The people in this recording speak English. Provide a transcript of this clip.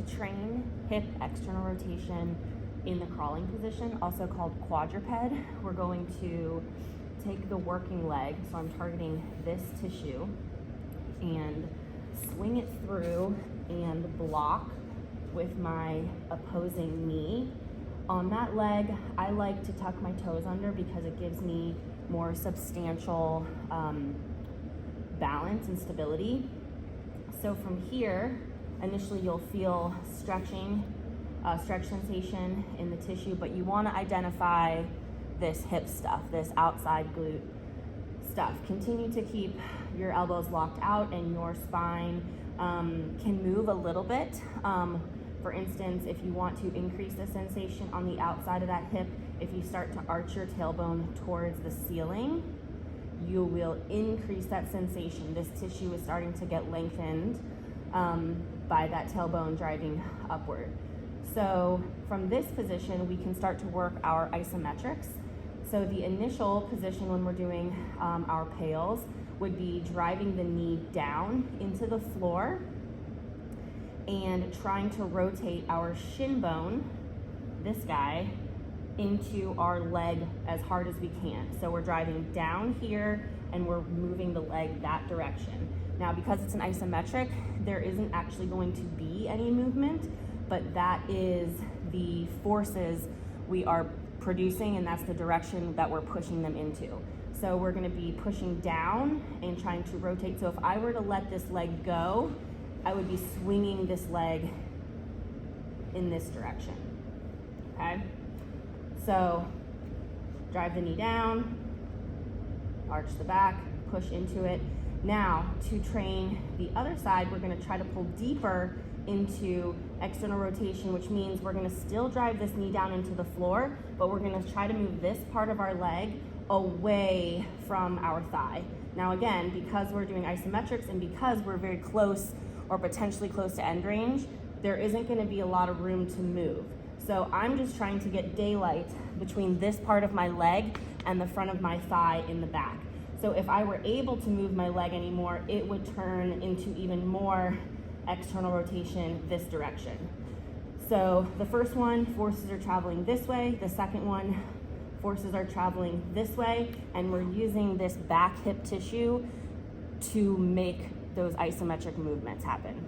To train hip external rotation in the crawling position, also called quadruped, we're going to take the working leg, so I'm targeting this tissue, and swing it through and block with my opposing knee. On that leg, I like to tuck my toes under because it gives me more substantial balance and stability. So from here, initially you'll feel stretch sensation in the tissue, but you want to identify this hip stuff, this outside glute stuff. Continue to keep your elbows locked out, and your spine can move a little bit. For instance, if you want to increase the sensation on the outside of that hip, if you start to arch your tailbone towards the ceiling, you will increase that sensation. This tissue is starting to get lengthened by that tailbone driving upward. So from this position, we can start to work our isometrics. So the initial position when we're doing our pails would be driving the knee down into the floor and trying to rotate our shin bone, this guy, into our leg as hard as we can. So we're driving down here and we're moving the leg that direction. Now, because it's an isometric, there isn't actually going to be any movement, but that is the forces we are producing, and that's the direction that we're pushing them into. So we're gonna be pushing down and trying to rotate. So if I were to let this leg go, I would be swinging this leg in this direction, okay? So drive the knee down, arch the back, push into it. Now, to train the other side, we're gonna try to pull deeper into external rotation, which means we're gonna still drive this knee down into the floor, but we're gonna try to move this part of our leg away from our thigh. Now again, because we're doing isometrics and because we're very close or potentially close to end range, there isn't gonna be a lot of room to move. So I'm just trying to get daylight between this part of my leg and the front of my thigh in the back. So if I were able to move my leg anymore, it would turn into even more external rotation this direction. So the first one, forces are traveling this way. The second one, forces are traveling this way. And we're using this back hip tissue to make those isometric movements happen.